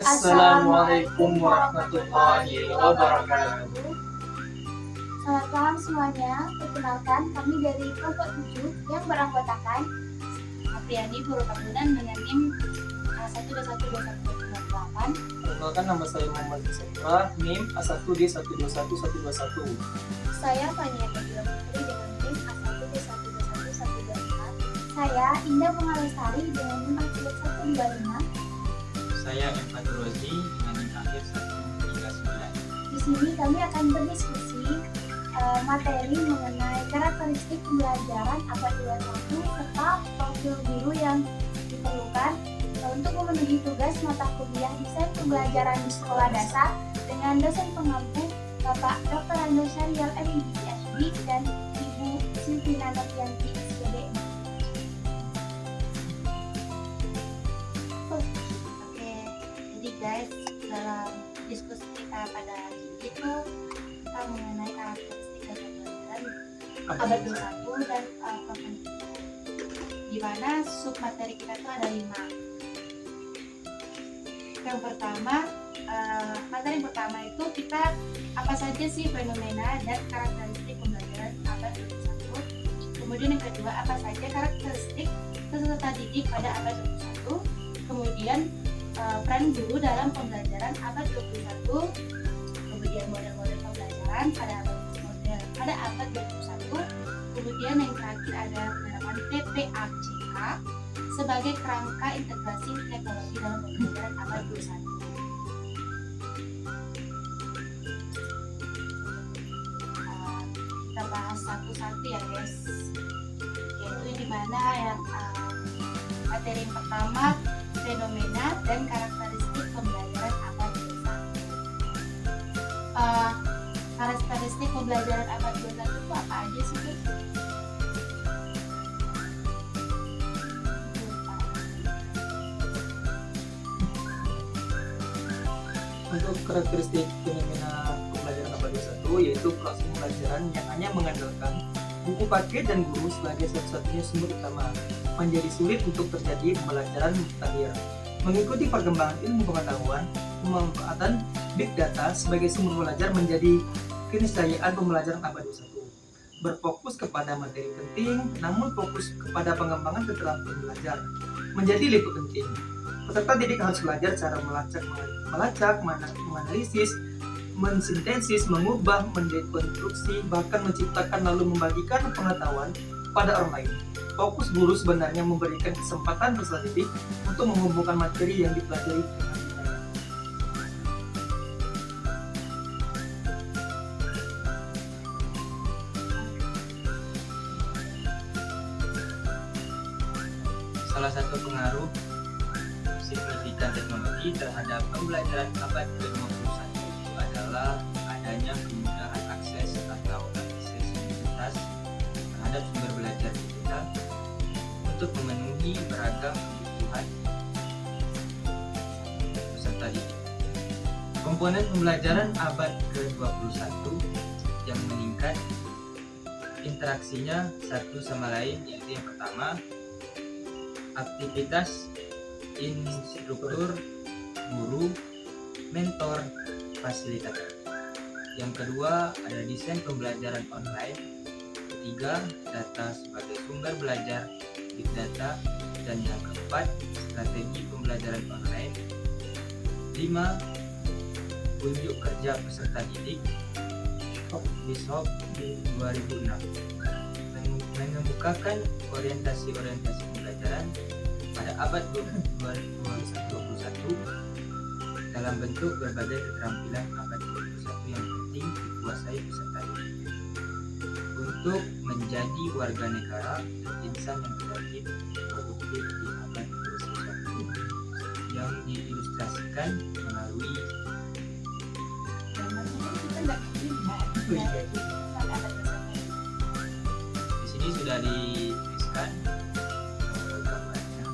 Assalamualaikum warahmatullahi wabarakatuh. Selamat malam semuanya. Perkenalkan, kami dari kelompok 7 yang beranggotakan Apriani Guru Bangunan dengan NIM 1212128. Perkenalkan, nama saya Muhammad Saifah, NIM A1D121121. Saya Fania Nabila Putri dengan NIM A1D121124. Saya Indah Bunga Lestari dengan NIM A125. Saya Empatur Rozi dengan NIM akhir 139. Di sini kami akan berdiskusi materi mengenai karakteristik pembelajaran abad 21 serta profil guru yang diperlukan untuk memenuhi tugas mata kuliah desain pembelajaran di sekolah dasar dengan dosen pengampu Bapak Dr. Ando Syarial MD PhD dan Ibu Silvina Novianti SPD. Oke, jadi guys, dalam diskusi kita pada hari ini itu kita mengenai karakteristik dari pembelajaran abad 21 dan profil di mana sub materi kita itu ada 5. Yang pertama, materi pertama itu kita apa saja sih fenomena dan karakteristik pembelajaran abad 21. Kemudian yang kedua, apa saja karakteristik peserta didik pada abad 21. Kemudian peran guru dalam pembelajaran abad 21. Kemudian model-model pembelajaran pada abad 21. Kemudian yang terakhir ada penerapan PPACK sebagai kerangka integrasi teknologi dalam pembelajaran abad 21. Kita bahas satu-satu ya guys, yaitu di mana yang materi yang pertama, fenomena dan karakteristik pembelajaran abad 21. Karakteristik pembelajaran abad 21 itu apa aja sih guys? Untuk karakteristik fenomena pembelajaran abad 21 yaitu proses pembelajaran yang hanya mengandalkan buku paket dan guru sebagai satu-satunya sumber utama, menjadi sulit untuk terjadi pembelajaran mutakhir. Mengikuti perkembangan ilmu pengetahuan, pemanfaatan big data sebagai sumber belajar menjadi keniscayaan pembelajaran abad 21. Berfokus kepada materi penting, namun fokus kepada pengembangan keterampilan belajar menjadi lebih penting. Peserta didik harus belajar cara melacak, menganalisis, mensintesis, mengubah, mendekonstruksi, bahkan menciptakan lalu membagikan pengetahuan pada orang lain. Fokus guru sebenarnya memberikan kesempatan peserta didik untuk menghubungkan materi yang dipelajari dengan benar. Salah satu pengaruh signifikan teknologi terhadap pembelajaran abad ke-21 adalah adanya kemudahan akses atau aksesibilitas terhadap sumber belajar digital untuk memenuhi beragam kebutuhan peserta didik. Komponen pembelajaran abad ke-21 yang meningkat interaksinya satu sama lain, yaitu yang pertama, aktivitas instruktur, guru, mentor, fasilitator. Yang kedua, ada desain pembelajaran online. Ketiga, data sebagai sumber belajar, big data. Dan yang keempat, strategi pembelajaran online. 5. Unjuk kerja peserta didik BISHOP 2006 mengemukakan orientasi-orientasi pembelajaran pada abad 2021 dalam bentuk berbagai keterampilan abad 21 yang penting dikuasai peserta didik untuk menjadi warga negara dan insan yang kreatif produktif di abad 21 yang diilustrasikan melalui di sini sudah dituliskan gambarnya.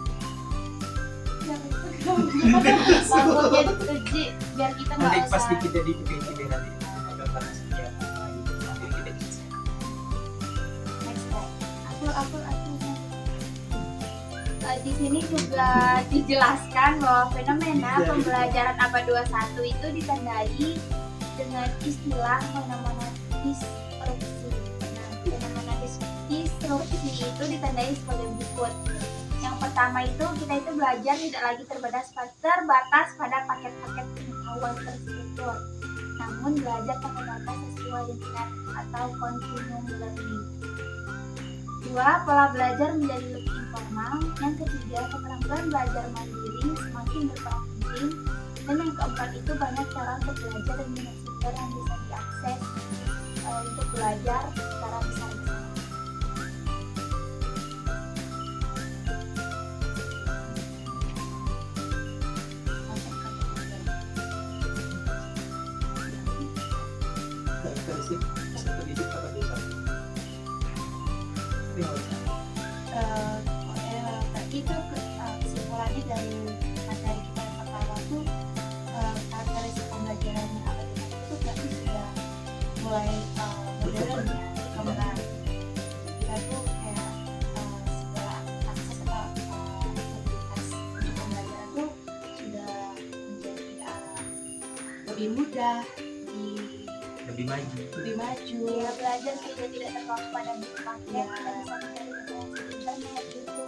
Lampunya dikerji biar kita Nanti nggak pas usah. kita di nanti gambar saja. Nanti kita bisa. Next slide. Aku. Di sini juga dijelaskan bahwa fenomena pembelajaran abad 21 itu ditandai dengan istilah fenomena disrupsi. Nah, fenomena disrupsi itu ditandai sebagai berikut. Yang pertama itu kita itu belajar tidak lagi terbatas pada paket-paket pengetahuan terstruktur, namun belajar pakai data sesuai dengan atau continuum learning. Dua, pola belajar menjadi lebih informal. Yang ketiga, keterampilan belajar mandiri semakin berperan penting. Dan yang keempat itu banyak cara untuk belajar dan banyak sumber yang bisa diakses untuk belajar secara besar-besaran. Karakteristik peserta didik abad 21. Tapi nggak usah. Tadi itu kesimpulannya dari materi kita yang pertama tuh karakteristik pembelajarannya abad 21 itu berarti sudah mulai modern ya, berkembang. Kita tuh kayak segala akses atau aktivitas untuk pembelajaran tuh sudah menjadi lebih mudah, lebih maju. Ya, belajar sudah tidak terpaku pada buku paket, Ya. kita bisa mencari informasi di internet gitu.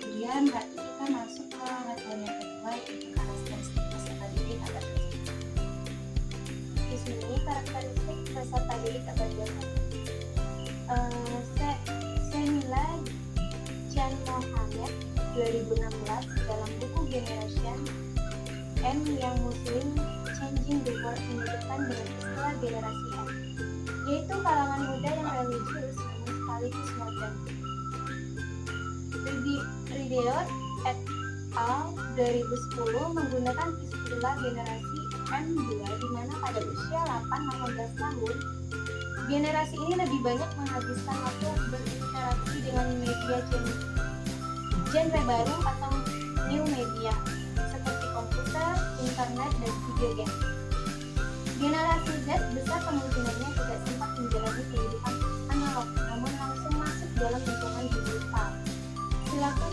Kemudian berarti kita masuk ke materi yang kedua, yaitu karakteristik peserta didik abad 21. Di sini karakteristik peserta didik abad 21. Saya nilai Jan Mohammed 2016 dalam buku Generation M yang Muslim Changing the World menyebutkan dengan istilah generasi M, yaitu kalangan muda yang religius namun sekaligus modern. Rideot et al. 2010 menggunakan istilah generasi M2 di mana pada usia 8-18 tahun generasi ini lebih banyak menghabiskan waktu berinteraksi dengan media genre baru atau new media seperti komputer, internet, dan video game. Generasi Z besar kemungkinannya tidak sempat menjalani kehidupan analog, namun langsung masuk dalam lingkungan digital. Silakan.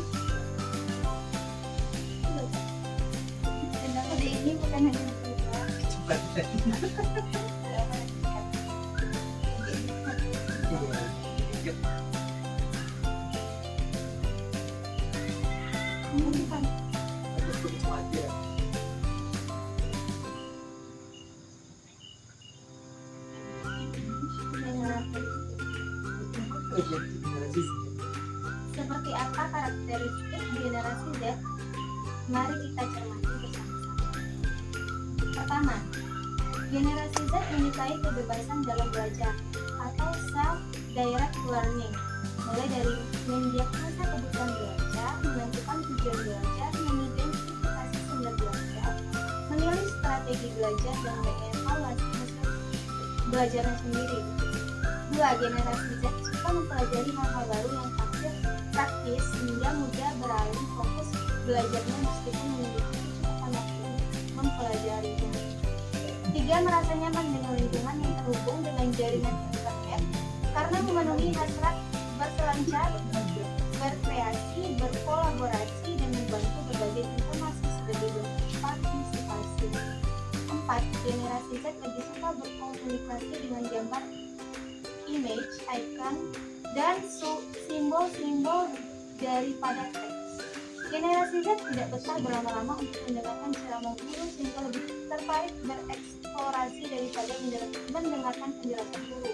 Sedangkan ini bukan hanya berubah. Iya. Aku tulis aja. Objektif generasi Z. Seperti apa karakteristik generasi Z? Mari kita cermati bersama-sama. Pertama, generasi Z menyukai kebebasan dalam belajar atau self-direct learning, mulai dari mendiagnosa kebutuhan belajar, menentukan tujuan belajar, mengidentifikasi sumber belajar, menilai strategi belajar, dan mengevaluasi hasil belajarnya sendiri. Dua, generasi Z suka mempelajari hal-hal baru yang praktis sehingga mudah beralih fokus belajarnya meskipun memiliki kecepatan waktu mempelajarinya. Tiga, merasa nyaman dengan lingkungan yang terhubung dengan jaringan internet karena memenuhi hasrat berselancar, berkreasi, berkolaborasi, dan membantu berbagai informasi sebagai bentuk partisipasi. Empat, generasi Z lebih suka berkomunikasi dengan gambar, image, icon, dan simbol-simbol daripada teks. Generasi Z tidak betah berlama-lama untuk mendengarkan ceramah guru sehingga lebih tertarik bereksplorasi daripada mendengarkan penjelasan guru.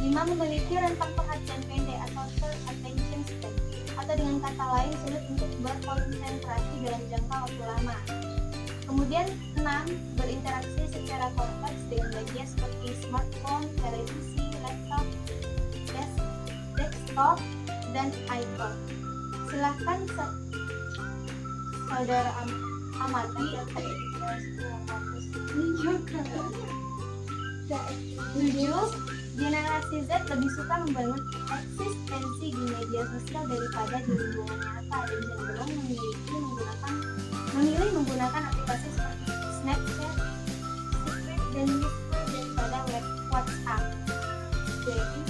5. Memiliki rentang perhatian pendek atau short attention span, atau dengan kata lain sulit untuk berkonsentrasi dalam jangka waktu lama. Kemudian 6. Berinteraksi secara kompleks dengan media seperti smartphone, televisi, laptop, desktop, dan iPod. Silahkan saudara amati. 7. Generasi Z lebih suka membangun eksistensi di media sosial daripada di lingkungan nyata dan cenderung memilih menggunakan aplikasi seperti Snapchat, Secret, dan Whisper daripada WhatsApp. Jadi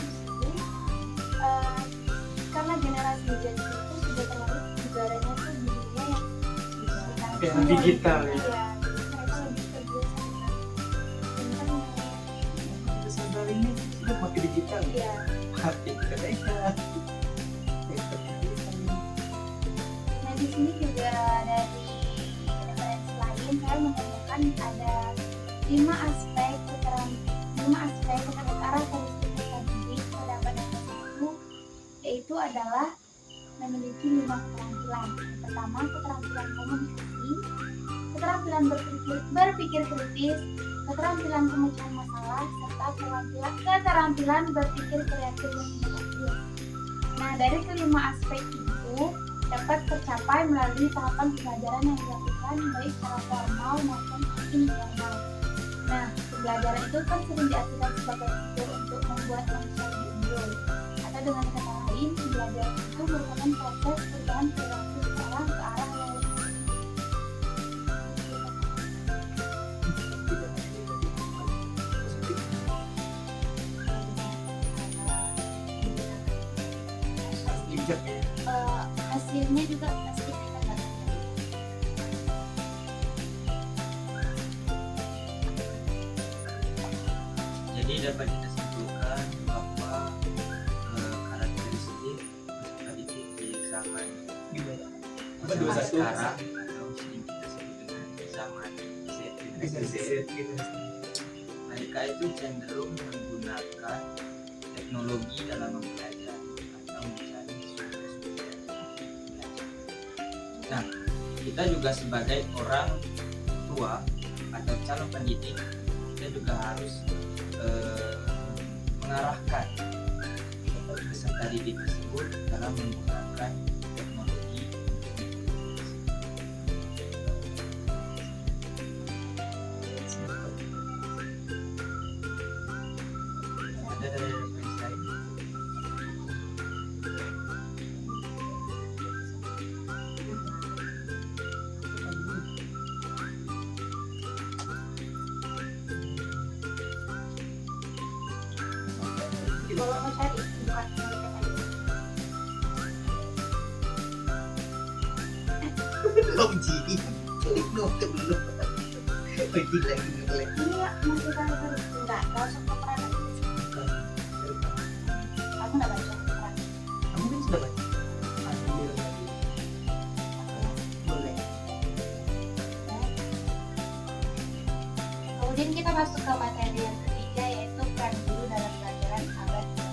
Era digital ya. Iya, mereka lebih terbiasa dengan internet. Sadar ini sudah pakai digital. Iya. Hati mereka. Nah, di sini juga dari referensi lain saya menemukan ada 5 aspek karakteristik peserta didik pada abad 21, yaitu adalah memiliki 5 keterampilan. Yang pertama, keterampilan komunikasi, keterampilan berpikir kritis, keterampilan pemecahan masalah, serta keterampilan berpikir kreatif dan inovatif. Nah, dari kelima aspek itu dapat tercapai melalui tahapan pembelajaran yang dilakukan baik secara formal maupun informal. Nah, pembelajaran itu kan sering diartikan sebagai fitur untuk membuat manusia lebih unggul. Atau dengan kata lain, pembelajaran itu merupakan proses perubahan perilaku seseorang ke arah yang lebih Bijak ya. Hasilnya juga pasti kita nggak tahu. Jadi dapat kita simpulkan bahwa karakteristik peserta didik di zaman Gimana? sekarang atau sering kita sebut dengan zaman Z, mereka itu cenderung menggunakan teknologi dalam mempelajari atau mencari sumber-sumber belajar. Nah, kita juga sebagai orang tua atau calon pendidik, kita juga harus mengarahkan peserta didik tersebut dalam menggunakan teknologi. Ada dari referensi lain? Kalau mau cari bukan Belum jadi. Klik note belum. Pergi lagi ngelek. ini ya masih tahu enggak langsung ke peran. Kamu nggak baca peran. Kamu kan sudah baca. Ambil lagi. Boleh. Kemudian kita masuk ke materi yang ketiga, yaitu peran guru dalam pelajaran abad 21.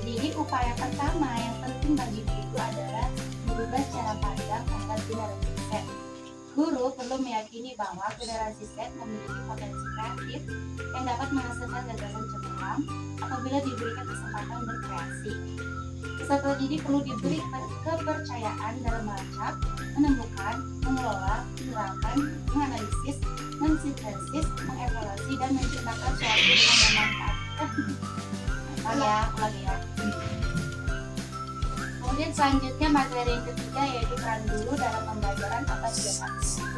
Jadi upaya pertama yang penting bagi guru adalah merubah cara pandang terhadap generasi Z. Guru perlu meyakini bahwa generasi Z memiliki potensi kreatif yang dapat menghasilkan gagasan cemerlang apabila diberikan kesempatan berkreasi. Peserta didik perlu diberi kepercayaan dalam melacak, menemukan, mengelola, menerapkan, menganalisis, mensintesis, mengevaluasi, dan menciptakan suatu dengan memanfaatkan. Ulangi ya. Kemudian selanjutnya materi yang ketiga yaitu peran guru dalam pembelajaran abad 21.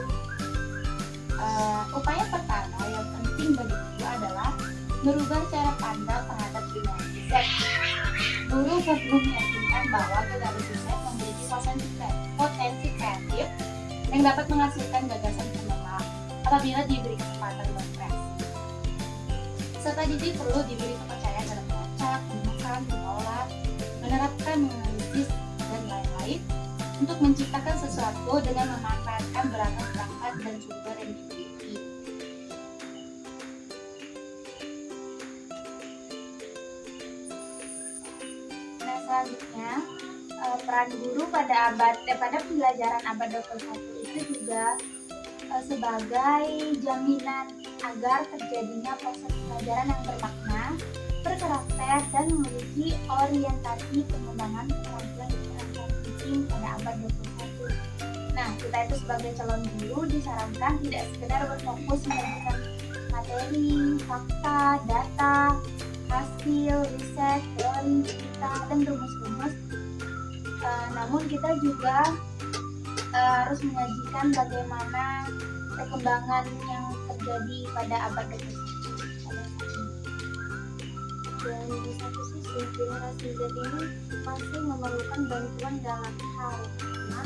Upaya pertama yang penting bagi guru adalah merubah cara pandang terhadap generasi Z. Guru perlu meyakinkan bahwa generasi Z memiliki potensi kreatif yang dapat menghasilkan gagasan cemerlang apabila diberi kesempatan berkreasi. Peserta didik perlu diberi kepercayaan dalam melacak, menemukan, mengolah, menerapkan, menganalisis, dan lain-lain untuk menciptakan sesuatu dengan memanfaatkan beragam perangkat dan sumber yang dimiliki. Nah, selanjutnya peran guru pada pembelajaran abad 21 itu juga sebagai jaminan agar terjadinya proses pembelajaran yang bermakna, berkarakter, dan memiliki orientasi pengembangan keterampilan yang penting pada abad 21. Nah, kita itu sebagai calon guru disarankan tidak sekedar berfokus menyajikan materi, fakta, data, hasil, riset, teori, cerita, dan rumus-rumus. Namun kita juga harus menyajikan bagaimana perkembangan yang terjadi pada abad 21 pada saat ini. Dan di satu sisi, generasi Z ini masih memerlukan bantuan dalam hal pertama,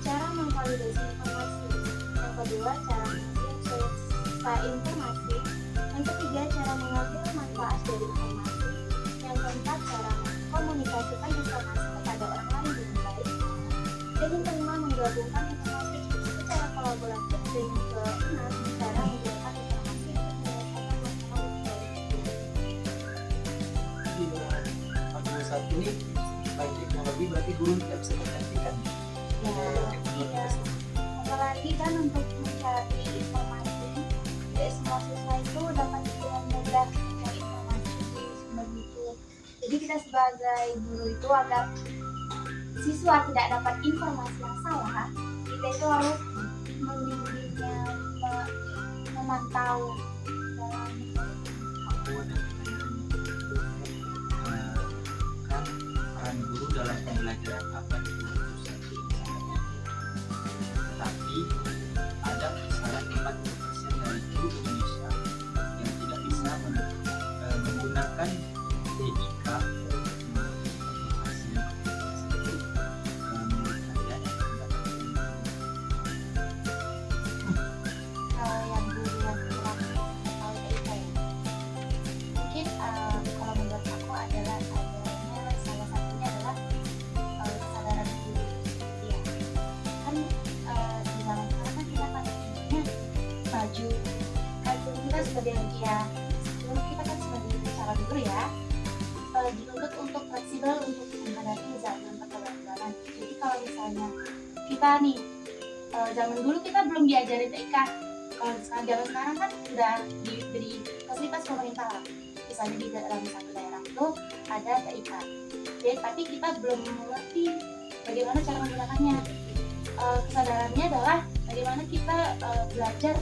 cara validasi informasi. Yang kedua, cara mengakses informasi. Yang ketiga, cara mengambil manfaat dari informasi. Yang keempat, cara mengkomunikasikan informasi kepada orang lain dengan baik. Dan yang kelima, menggabungkan informasi secara kolaboratif. Dan yang keenam, cara menggunakan informasi untuk menyelesaikan masalah Di dalam 41 ini selain teknologi berarti guru tidak bisa menggantikan teknologi iya. tersebut. Apalagi kan untuk mencari informasi, tidak semua siswa itu dapat dengan mudah mencari informasi di sumber YouTube. Jadi kita sebagai guru itu agar siswa tidak dapat informasi yang salah, kita itu harus membimbingnya, memantau dalam Aku ada pertanyaan. Kan peran guru dalam pembelajaran abad 21 ini sangat penting. Tetapi ada kisaran 40% dari guru Indonesia yang tidak bisa menggunakan TIK komunikasi tersebut. Menurut kalian pendapat Yang guru yang kurang tahu TIK ya. Mungkin kalau menurut aku adalah adanya salah satunya adalah kesadaran diri. Ya kan di zaman sekarang kan kita kan sebenarnya maju kita sebagai kita kan sebagai calon guru ya, dituntut untuk fleksibel untuk menghadapi zaman perkembangan. Jadi kalau misalnya kita nih zaman dulu kita belum diajarin TIK, kalau zaman sekarang kan sudah diberi fasilitas pemerintah lah. Misalnya di dalam satu daerah itu ada TIK, jadi tapi kita belum mengerti bagaimana cara menggunakannya. Kesadarannya adalah bagaimana kita belajar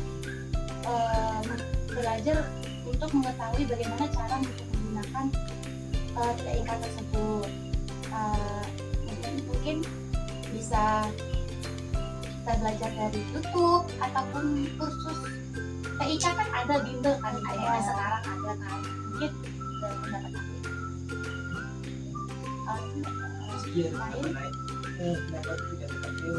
untuk mengetahui bagaimana cara untuk menggunakan TIK tersebut. Mungkin bisa kita belajar dari YouTube ataupun kursus TIK kan ada bimbel kan, ada sekarang ada kan, mungkin dari pendapat aku. Iya, pendapat lain. Pendapat tidak terpakai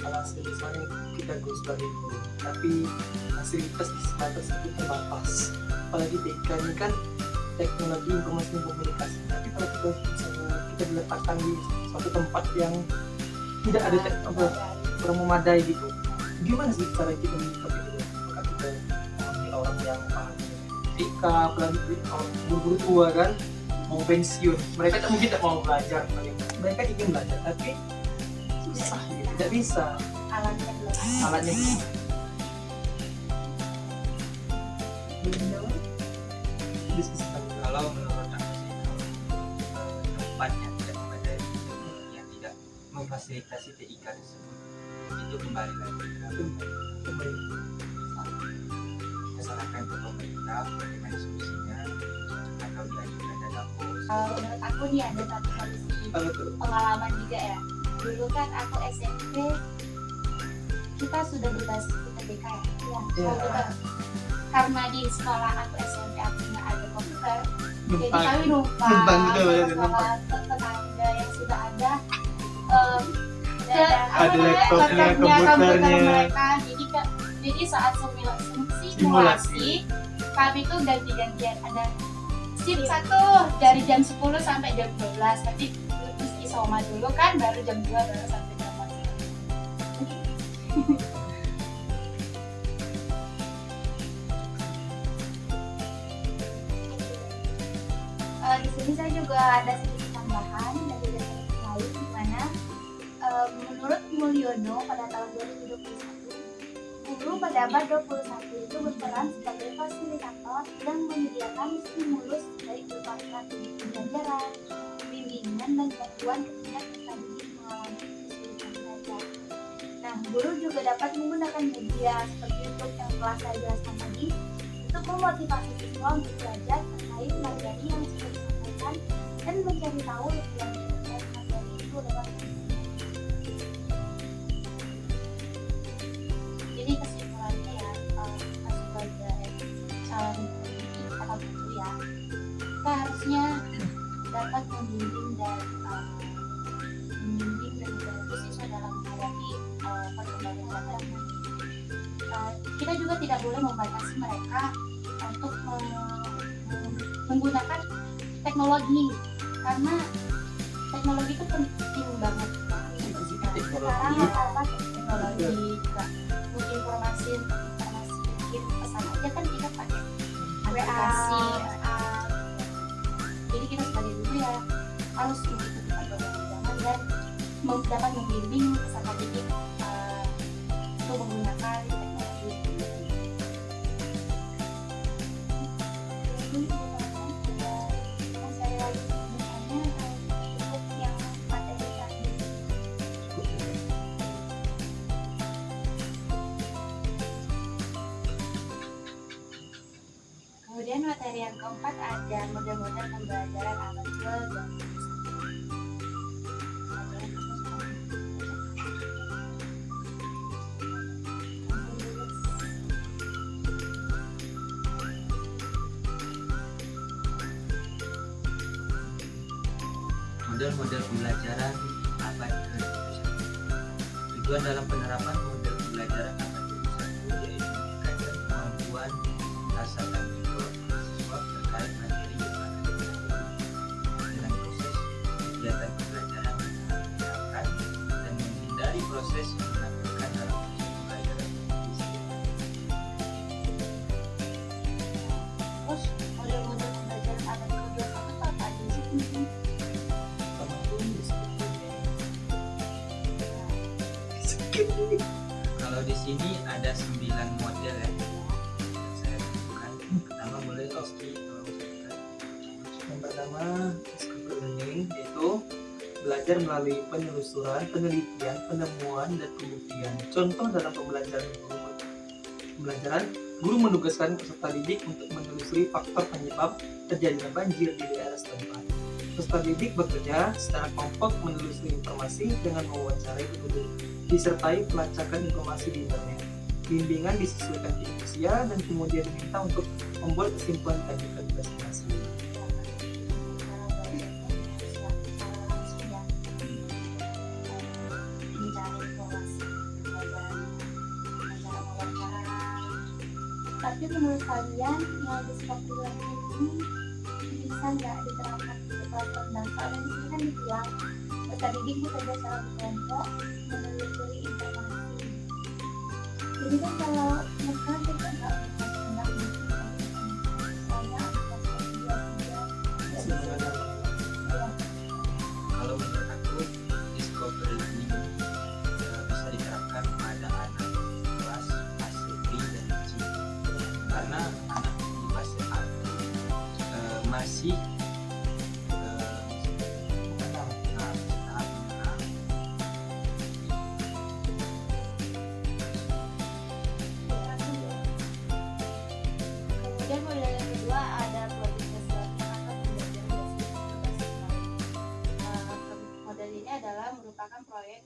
kalau misalnya kita guru sebagai guru, tapi fasilitas di sekolah tersebut terbatas. Apalagi TIK ini kan teknologi informasi dan komunikasi. Tapi kalau kita misalnya kita diletakkan di suatu tempat yang tidak ada kurang memadai gitu, gimana sih cara kita menyikapi itu? Apakah kita memanggil orang yang paham TIK, apalagi guru-guru tua kan mau pensiun, mereka mungkin tidak mau belajar, mereka ingin belajar tapi susah gitu, tidak bisa alatnya belum. Diskusi kalau menurut aku sih, kalau tempatnya tidak memadai, yang tidak memfasilitasi TIK tersebut, itu kembali lagi ke kesalahan ke pemerintah, bagaimana solusinya, atau diajukan dalam pos. Menurut aku nih ada satu solusi pengalaman juga ya. Dulu kan aku SMP kita sudah berbasis UTBK ya. Karena di sekolah aku SMP aku nggak ada komputer, jadi kami numpang sekolah tetangga yang sudah ada laptopnya, komputernya mereka. Jadi saat simulasi kami tuh ganti-gantian, ada shift 1 dari jam 10 sampai jam 12, nanti isoma dulu kan, baru jam 2 baru sampai jam 4. Di sini saya juga ada sedikit tambahan dari data lain di mana menurut Mulyono pada tahun 2021, guru pada abad 21 itu berperan sebagai fasilitator dan menyediakan stimulus baik berupa strategi pembelajaran, bimbingan dan bantuan ketika peserta didik mengalami kesulitan belajar. Nah, guru juga dapat menggunakan media seperti YouTube yang telah saya jelaskan tadi untuk memotivasi siswa untuk belajar terkait materi yang sudah disampaikan dan mencari tahu lebih lanjut terkait materi itu lewat video. Jadi kesimpulannya ya, sebagai calon pendidik atau guru ya, kita harusnya dapat membimbing dan juga tidak boleh membatasi mereka untuk menggunakan teknologi, karena teknologi itu penting banget. Sekarang apa teknologi juga butuh informasi bikin pesan aja kan kita pakai aplikasi jadi kita sebagai guru ya harus mengikuti perkembangan dan dapat membimbing peserta didik untuk menggunakan teknologi. Saya lagi bertanya cukup yang materi tadi. Kemudian materi yang keempat ada model-model pembelajaran abad ke-21. Model-model pembelajaran abad ke-21. Tujuan dalam penerapan model pembelajaran abad ke-21 yaitu meningkatkan kemampuan rasa tanggung jawab mahasiswa terkait materi yang akan dipelajari dengan proses kegiatan pembelajaran yang akan diterapkan dan menghindari proses yang menakutkan dalam proses pembelajaran itu sendiri. Terus model-model pembelajaran abad ke-21 itu apa aja sih? Pertama tuh Kalau di sini ada 9 model ya yang saya tentukan. Pertama boleh Rizky tolong sebutkan. yang pertama discovery learning, yaitu belajar melalui penelusuran, penelitian, penemuan, dan pembuktian. Contoh dalam pembelajaran, guru menugaskan peserta didik untuk menelusuri faktor penyebab terjadinya banjir di daerah setempat. Peserta didik bekerja secara kelompok menelusuri informasi dengan mewawancarai penduduk, disertai pelacakan informasi di internet. Bimbingan disesuaikan dengan usia dan kemudian diminta untuk membuat kesimpulan lanjutan investigasi. Tapi menurut kalian yang discovery learning ini bisa nggak diterapkan di kelas dan soalnya di sini kan dibilang peserta didik bekerja secara berkelompok menelusuri informasi. Jadi kan kalau mereka kita nggak soalnya Kalau menurut aku discovery learning bisa diterapkan pada anak kelas fase B dan C, karena anak di fase A masih tahap mengenal. Kemudian model yang kedua ada project learning atau pembelajaran berbasis model ini adalah merupakan proyek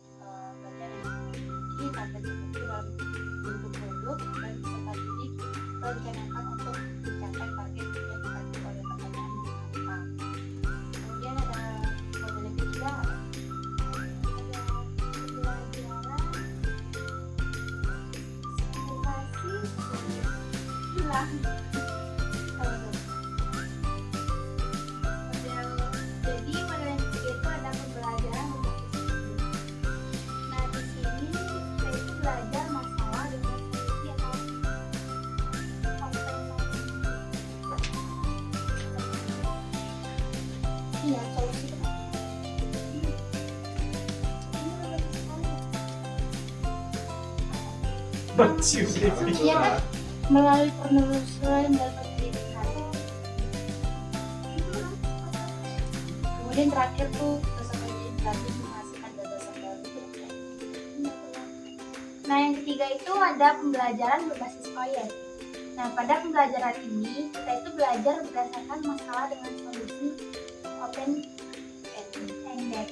belajar yang dimiliki tanpa terbukti dalam bentuk produk dan peserta didik merencanakan untuk mencapai target yang dibantu oleh pertanyaan yang gampang. Kemudian ada model yang ketiga Jadi pada yang ketiga itu ada pembelajaran berbasis produk. Nah di sini kita itu belajar masalah dengan solusi atau iya solusi iya kan melalui penelusuran dan penyelidikan. Kemudian terakhir tuh peserta didik berlatih menghasilkan gagasan baru. Nah, yang ketiga itu ada pembelajaran berbasis proyek. Nah, pada pembelajaran ini kita itu belajar berdasarkan masalah dengan solusi open-ended.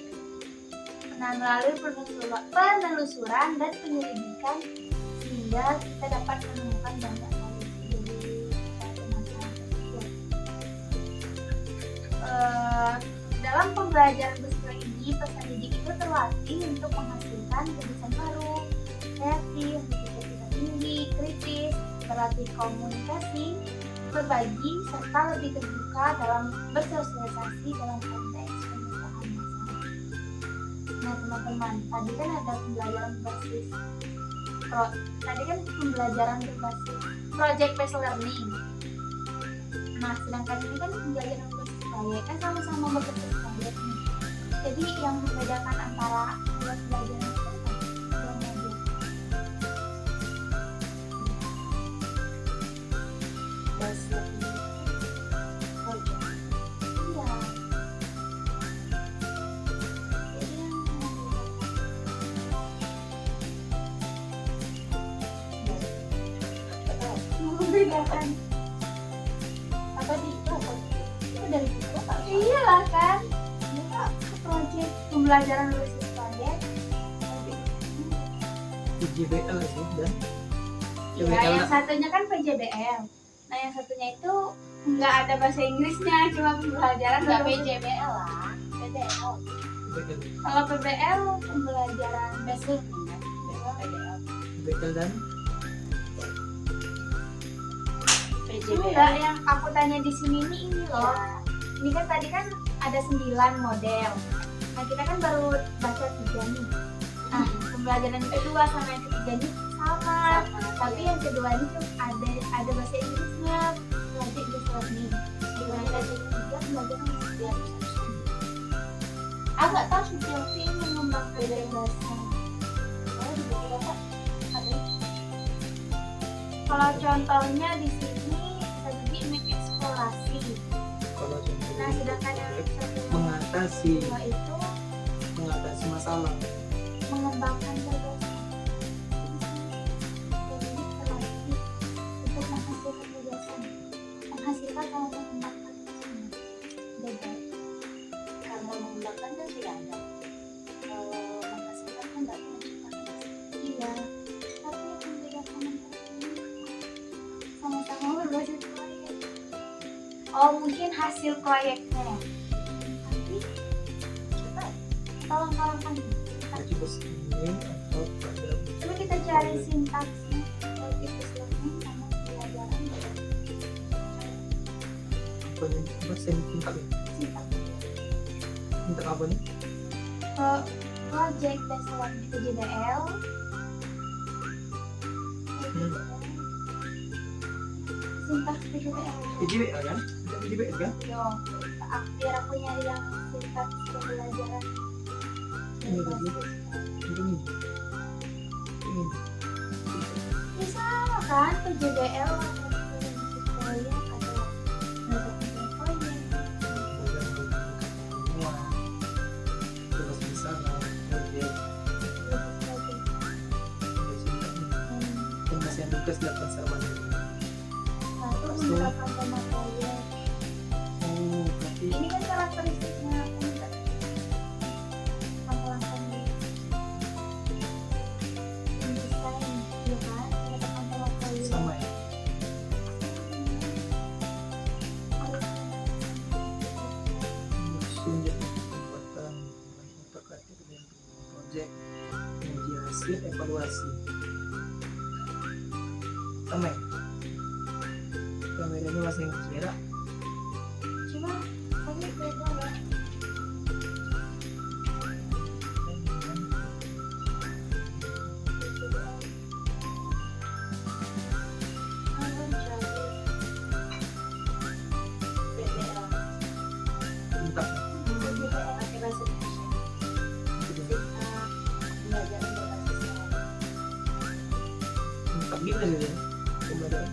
Nah, melalui penelusuran dan penyelidikan sehingga kita dapat menemukan banyak solusi dari masalah tersebut. Dalam pembelajaran bersifat ini, peserta didik itu terlatih untuk menghasilkan gagasan baru, kreatif, berpikir tinggi, kritis, berlatih komunikasi, berbagi, serta lebih terbuka dalam bersosialisasi dalam konteks pemecahan masalah. Nah teman-teman, tadi kan ada pembelajaran berbasis project based learning. Nah sedangkan ini kan pembelajaran berbasis proyek, kan sama-sama berbasis proyek nih. Jadi yang membedakan antara dua pembelajaran itu apa? Yang modul. Based learning project. Iya. Jadi yang membedakan Apa di itu dari buku apa? iyalah kan kita project pembelajaran berbasis proyek. PJBL sih dan Iya, yang satunya kan PJBL. Nah yang satunya itu nggak ada bahasa Inggrisnya, cuma pembelajaran Enggak berbasis- PJBL lah, PBL. PBL, Kalau PBL pembelajaran Based learning kan? PBL. PBL dan enggak, PJBL. yang aku tanya di sini ini loh. Ini kan tadi kan ada 9 model. Nah kita kan baru baca 3 nih. Nah pembelajaran yang kedua sama yang ketiga ini sama. Tapi yang kedua ini tuh ada bahasa Inggrisnya, project based learning. Gimana yang ketiga pembelajaran bahasa Aku nggak tahu sih Chelsea ini mengembangkan beda bahasa. Oh, di buku bapak ada. Kalau contohnya di sini bisa jadi mengeksplorasi. kalau contoh Nah sedangkan yang satu mengatasi dua itu masalah. mengembangkan gagasan. Jadi terlatih untuk menghasilkan gagasan, menghasilkan atau mengembangkan gagasan. Karena mengembangkan kan sudah ada. Kalau menghasilkan kan nggak punya ciptaan. Iya, tapi yang membedakan antara ini sama-sama berbasis proyek. Oh mungkin hasil proyeknya. Nanti tolong kan. Coba ini atau pada Coba kita cari sintaksnya project based learning sama pembelajaran bahasa tingkat sintaks. tingkat apa nih? Project based learning PJBL. Sintaks PJBL. PJBL kan? Ada PJBL kan? Yo, biar aku nyari yang sintaks pembelajaran. Ini tadi. Ini. Ya sama kan PJBL atau proyek atau mendapatkan proyek. Semua terus bisa lah project penyelesaian tugas dilakukan secara mandiri. Satu mendapatkan tema proyek. Oh, berarti Ini kan karakteristiknya langkah-langkahnya mendesain, ya kan? Mendapatkan tema proyek. sama ya. Menyusun jadi pembuatan terkait dengan proyek, uji hasil, evaluasi. Sama ya. Kameranya masih yang beda. Cuma tapi beda ya. PBL. Entah. Pakai bahasa Indonesia. Pembelajaran berbasis proyek. Entah gimana sih ya? Pembelajaran.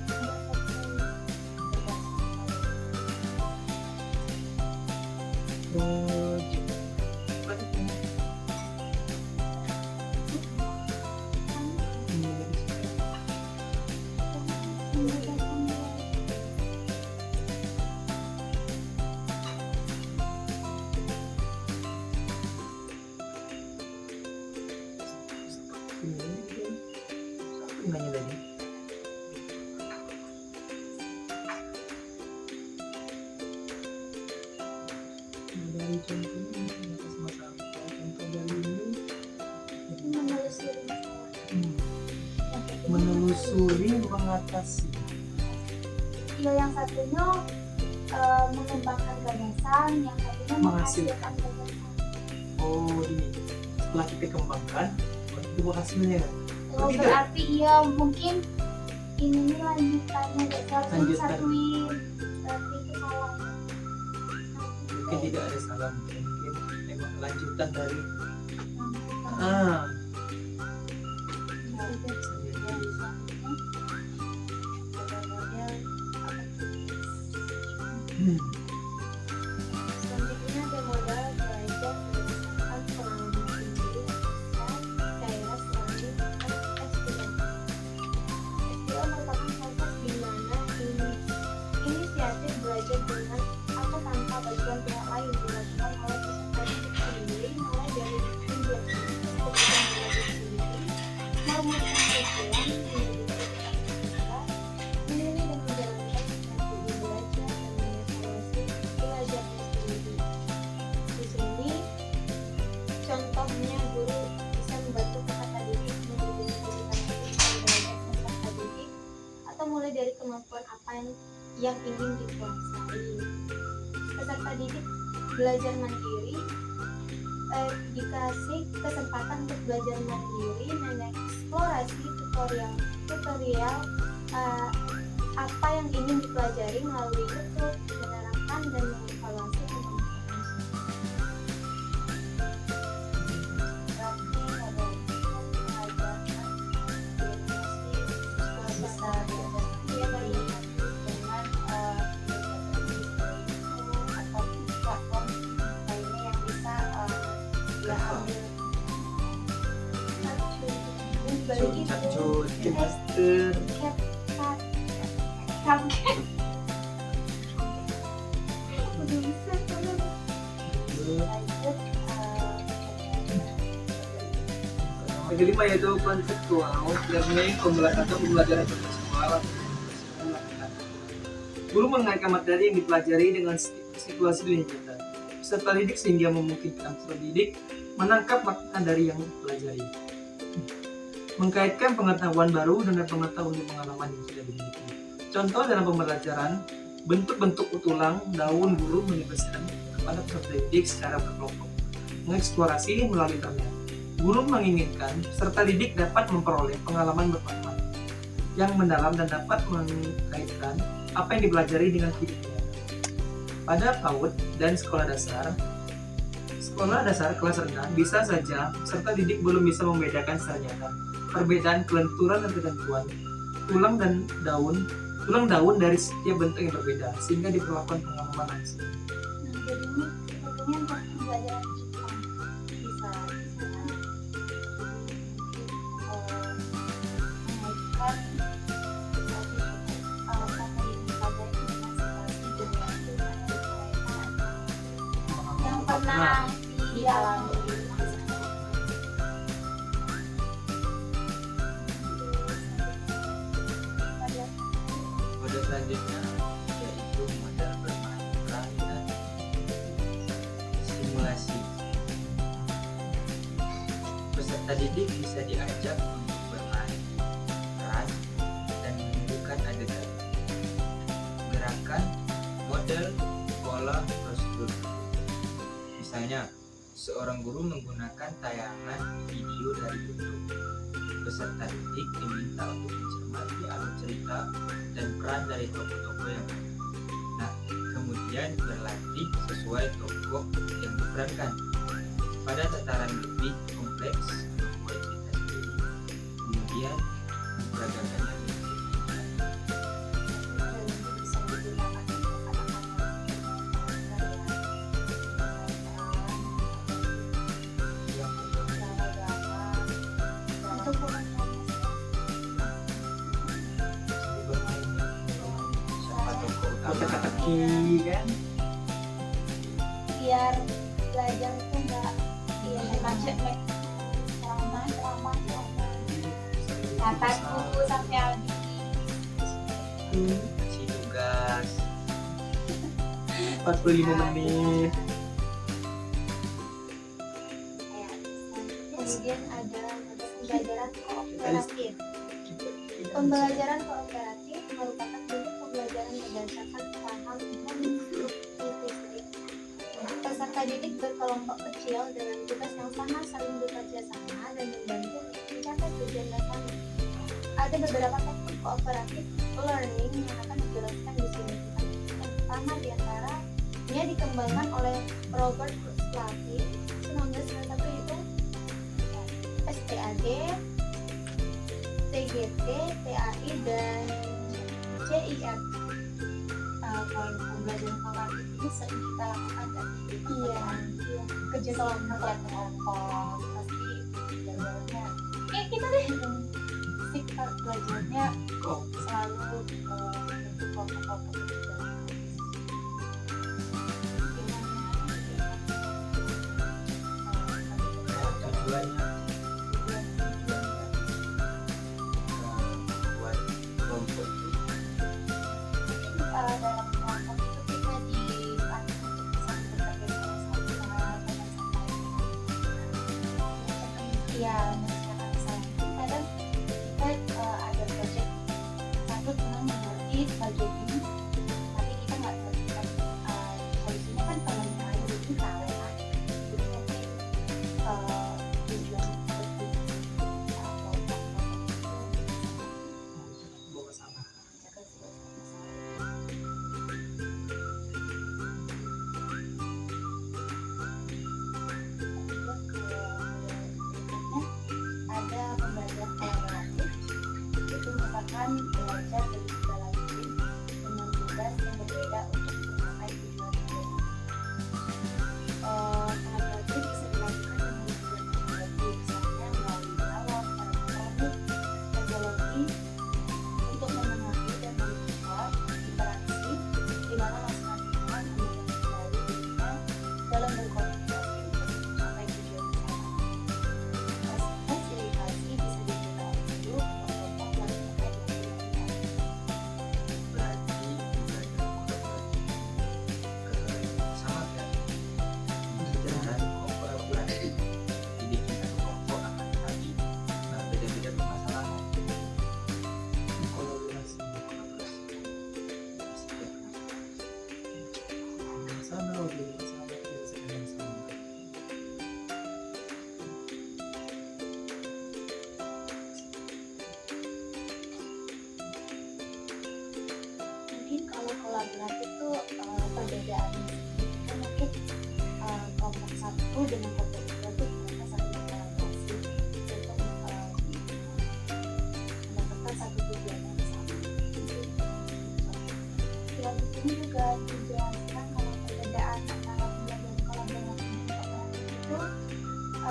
Project. Nanya tadi. Dari contohnya atas masalah. Contoh dari ini Menelusuri masalah. hmm, Yang ketiga, menelusuri menelusuri, mengatasi. Ya, yang satunya mengembangkan gagasan, yang satunya menghasilkan gagasan. Oh, ini setelah kita kembangkan, baru itu hasilnya. Oh, Tidak. berarti iya mungkin ini lanjutannya dari Lanjutan. satuin berarti itu salah. Mungkin tidak ada salah, mungkin memang lanjutan dari Selanjutnya ada modal belajar berdasarkan pengalaman sendiri dan daerah surrounding SPO. SPO merupakan proses di mana inisiatif belajar dengan atau tanpa bantuan pihak lain dilakukan oleh peserta didik sendiri, mulai dari kemudian kemudian belajar sendiri, merumuskan kurikulum, menilai dan menjalankan strategi belajar dan mengevaluasi belajarnya sendiri. Di sini contohnya guru bisa membantu peserta didik mengidentifikasi belajar peserta didik atau mulai dari kemampuan apa yang ingin dikuasai. Peserta didik belajar mandiri dikasih kesempatan untuk belajar mandiri, mengeksplorasi tutorial apa yang ingin dipelajari melalui YouTube, menerapkan dan mengevaluasi kemampuan. Berarti ada mengajarkan emosi bisa dengan atau platform lainnya yang bisa dia ambil. Cacut, master. Udah bisa kan? Lanjut Kelima yaitu konseptual, learning, pembelajaran kontekstual. Guru mengaitkan materi yang dipelajari dengan situasi dunia nyata. Peserta didik sehingga memungkinkan peserta didik menangkap makna dari yang dipelajari. Mengkaitkan pengetahuan baru dengan pengetahuan pengalaman yang sudah dimiliki. Contoh dalam pembelajaran, bentuk-bentuk tulang daun guru menuliskan kepada peserta didik secara berkelompok. Mengeksplorasi melalui internet. Guru menginginkan peserta didik dapat memperoleh pengalaman bermanfaat yang mendalam dan dapat mengkaitkan apa yang dipelajari dengan hidupnya. Pada PAUD dan sekolah dasar kelas rendah bisa saja peserta didik belum bisa membedakan secara nyata perbedaan kelenturan dan ketentuan tulang daun dari setiap bentuk yang berbeda sehingga diperlakukan pengalaman langsung. jadi ini sebetulnya untuk pembelajaran Jepang bisa yang pernah dialami. Kode selanjutnya yaitu modal bermain peran dan simulasi. Peserta didik bisa diajak untuk bermain peran dan menunjukkan adegan, gerakan, model, pola, prosedur. Misalnya, seorang guru menggunakan tayangan video dari YouTube. Peserta didik diminta untuk mencermati alur cerita dan peran dari tokoh-tokoh yang ada. Nah, kemudian berlatih sesuai tokoh yang diperankan. Pada tataran lebih kompleks, membuat cerita sendiri. Kemudian, memperagakannya menjadi Bisa digunakan untuk anak-anak yang untuk bermain siapa tokoh utama. Teka-teki kan? biar belajar itu enggak macet ramah catat buku sampai habis. Si tugas 45 menit. Kemudian ada pembelajaran kooperatif. Pembelajaran kooperatif merupakan bentuk pembelajaran berdasarkan paham holistik. Peserta didik berkelompok kecil dengan tugas yang sama, saling bekerja sama dan membantu untuk mencapai tujuan bersama. Ada beberapa teknik kooperatif learning yang akan dijelaskan di sini. Yang pertama di antaranya dikembangkan oleh Robert Slavic 1991 itu STAD, TGT, TAI, dan CIF. Kalau pembelajaran kooperatif ini sering kita lakukan kan? Iya, Kerja kelompok pasti pelajarannya. Kita deh sih belajarnya selalu bentuk kelompok-kelompok gitu. Tujuannya buat kelompok itu Dalam kelompok itu kita dilatih untuk bisa bekerja sama ya, mengerjakan kesalahan kita dan kita ada proyek satu dengan mengerti bagian ini, tapi kita nggak terlibat solusinya kan kalau misalnya jadi tahu kan, jadi nanti tujuan seperti kelompok bawa ke sana. menjaga sebuah masalah. Ada pembelajaran kolaboratif, itu merupakan belajar dari segala tim dengan tugas yang berbeda untuk mencapai tujuan bersama. Kolaboratif bisa dilakukan dengan tujuan teknologi, misalnya melalui dialog, elektronik, teknologi untuk memengaruhi dan memperkuat interaksi di mana masing-masing orang memiliki kendali dirinya dalam berkomunikasi untuk mencapai tujuan bersama. Fasilitasi bisa dibuka dulu untuk kelompok melakukan berarti belajar kooperatif sama ya. Secara kooperatif dibikin satu kelompok akan tetapi beda-beda permasalahan. Kolaborasi Setiap sama oke sama dengan sama. mungkin kalau kolaboratif itu perbedaan kan mungkin kelompok satu dengan kelompok dua itu mereka saling berkolaborasi untuk mendapatkan satu tujuan yang sama. Selain itu juga dijelaskan kalau perbedaan antara pembelajaran kolaboratif dan kooperatif itu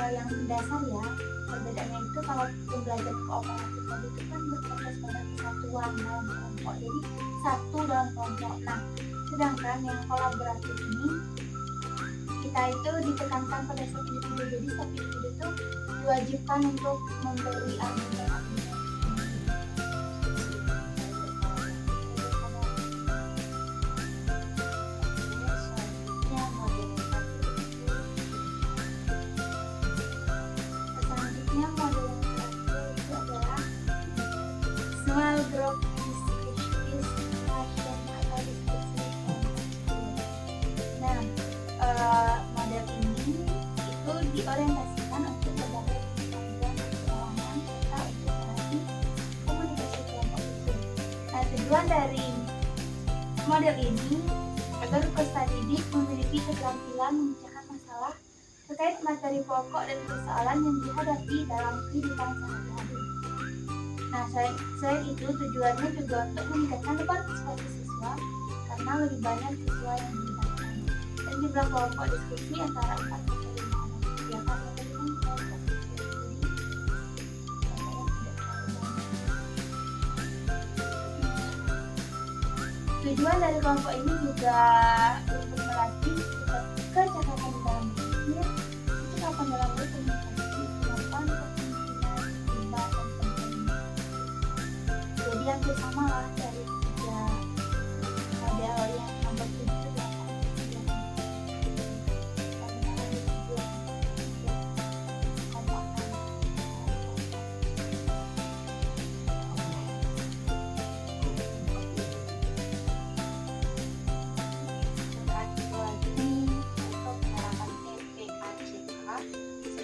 yang mendasar ya. Perbedaannya itu kalau pembelajaran kooperatif tadi itu kan berfokus pada kesatuan dalam kelompok, jadi satu dalam kelompok. Nah, sedangkan yang kolaboratif ini kita itu ditekankan pada setiap individu, jadi setiap individu itu diwajibkan untuk memberi argumen-argumen. Selanjutnya model yang terakhir itu adalah small group discussion atau diskusi kelompok. Nah, model ini itu diorientasikan untuk berbagai pengetahuan pengalaman serta untuk melatih komunikasi kelompok itu. Nah, tujuan dari model ini agar peserta didik memiliki keterampilan memecahkan masalah terkait materi pokok dan persoalan yang dihadapi dalam kehidupan sehari-hari. Nah, selain itu tujuannya juga untuk meningkatkan partisipasi siswa karena lebih banyak siswa yang dilibatkan. Dan jumlah kelompok diskusi antara 4 sampai 5 orang. Ya, karena tadi kan kelompok diskusi tujuan dari kelompok ini juga untuk melatih kecakapan dalam berpikir, kecakapan dalam berkomunikasi, kemampuan kepemimpinan, rimba, dan pentingnya. Jadi hampir sama lah dari tiga model yang nomor 7 dan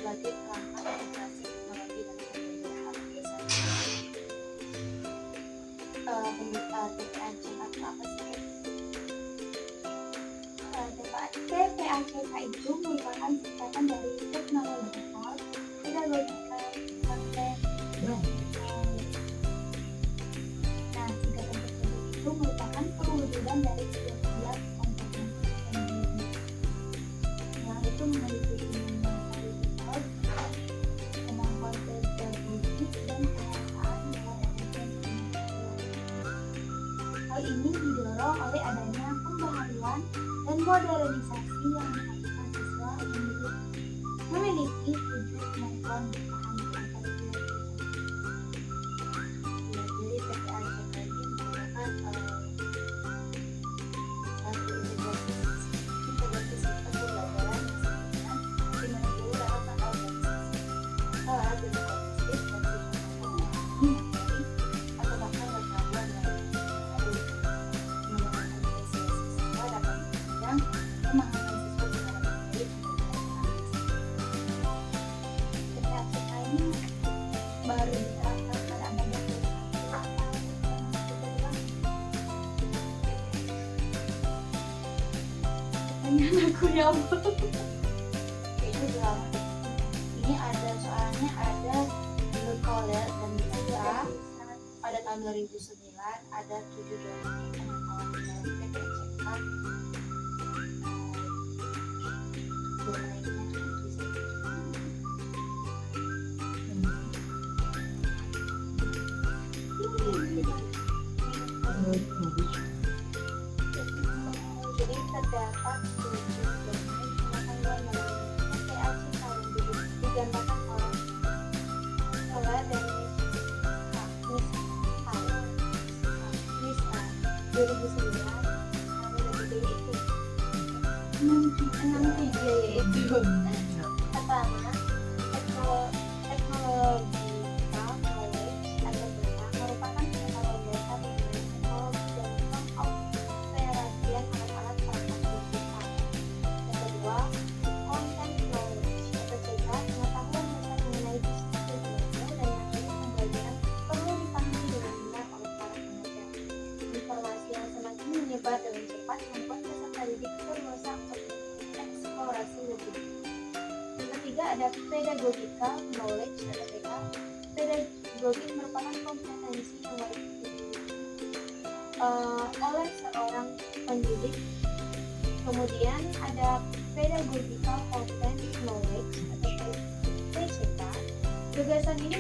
sebagai perangkat integrasi teknologi dan pembelajaran aplikasi. TPACK itu apa sih? TPACK itu merupakan singkatan dari Technological, Pedagogical, Content. Nah, singkatan tersebut itu merupakan perwujudan dari setiap komponen teknologi yang itu meliputi mengenai kemampuan pedagogik dan penguasaan dalam konten teknologi. Hal ini didorong oleh adanya pembaharuan dan modernisasi yang mengharuskan siswa memiliki tujuh kemampuan bertahan di antara dua Ya, jadi TPACK ini merupakan satu integrasi sistem pembelajaran yang dimana guru dapat mengorganisasi kelas dengan logistik dan materi atau bahkan bergabung dengan menggunakan siswa dapat menunjang pemahaman siswa secara baik. TPACK ini baru diterapkan pada abad pertanyaan aku ya ampun. Itu belum. Ini ada soalnya ada Lukoler dan Bisa pada tahun 2009 ada 7 domain pengetahuan dalam TPACK. Domainnya bisa Jadi terdapat 7 domain pengetahuan dalam TPACK yang digambarkan oleh Dennis Nisa 2009 yaitu 63 yaitu pertama technological knowledge atau TK merupakan pengetahuan dasar mengenai teknologi dan pengoperasian alat-alat perangkat digital. Yang kedua, content knowledge atau CK pengetahuan dasar mengenai disiplin belajar dan metode pembelajaran perlu dipahami dengan benar oleh para pengajar. Informasi yang semakin menyebar dengan cepat membuat peserta didik terbiasa untuk eksplorasi lebih. Yang ketiga ada pedagogical knowledge atau PK. Pedagogik merupakan kompetensi yang wajib dimiliki oleh seorang pendidik. Kemudian ada pedagogical content knowledge atau PCK. Gagasan ini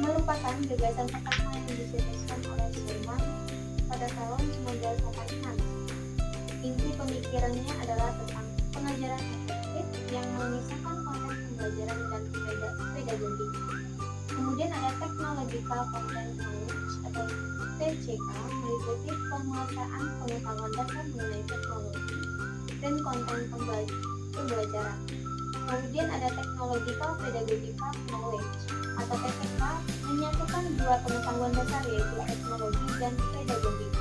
merupakan gagasan pertama yang dicetuskan oleh Sulman pada tahun 1986. Inti pemikirannya adalah tentang pengajaran efektif yang memisahkan konten pembelajaran dan pedagogik. Kemudian ada technological content knowledge atau TCK, meliputi penguasaan pengetahuan dasar mengenai teknologi dan konten pembelajaran. Kemudian ada technological pedagogical knowledge atau TPK, menyatukan dua pengetahuan dasar yaitu teknologi dan pedagogik.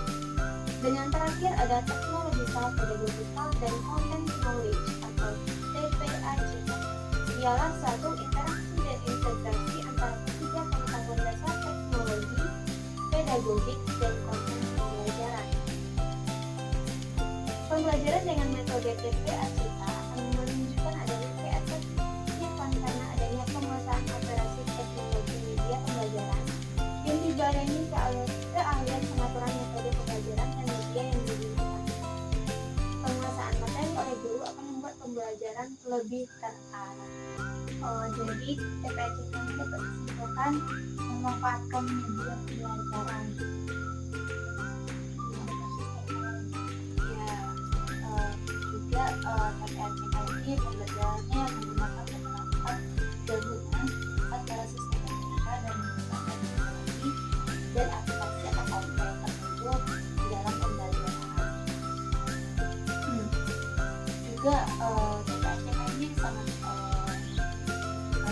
Dan yang terakhir ada technological pedagogical dan content knowledge atau TPACK. Ialah satu interaksi dan integrasi antara ketiga pengetahuan dasar teknologi, pedagogik, dan konten pembelajaran. Pembelajaran dengan metode TPACK akan menunjukkan adanya keefektifan karena adanya penguasaan operasi teknologi media pembelajaran yang dibarengi keahlian pengaturan metode pembelajaran dan media yang digunakan. Penguasaan materi oleh guru akan membuat pembelajaran lebih terarah. Jadi TPACK ini dapat disimpulkan memanfaatkan media pembelajaran. Juga TPACK ini pembelajarannya menggunakan penerapan gabungan antara sistem logika dan menggunakan teknologi dan aplikasi atau komputer tertentu di dalam pembelajaran. Juga TPACK ini sangat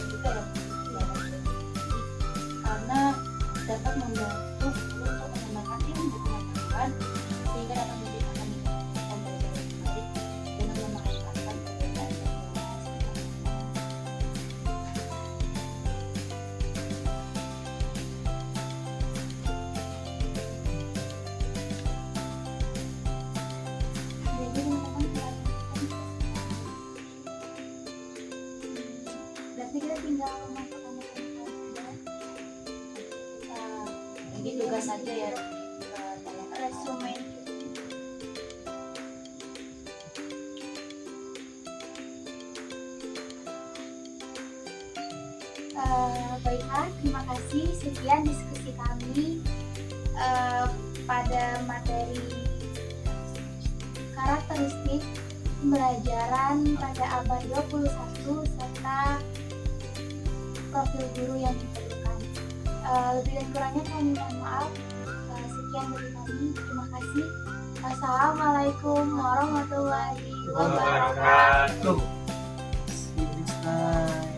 juga yang karena dapat membantu untuk mengembangkan ilmu pengetahuan sehingga dapat menjadikan pembelajaran yang baik dengan memanfaatkan perbedaan informasi. nanti kita tinggal memasukkan saja. Ini tugas saja ya. Resume. Baiklah, terima kasih. Sekian diskusi kami pada materi karakteristik pembelajaran pada abad 21 serta profil guru yang diperlukan. Lebih dan kurangnya kami mohon maaf. Sekian dari kami. Terima kasih. Assalamualaikum warahmatullahi wabarakatuh. See you next time.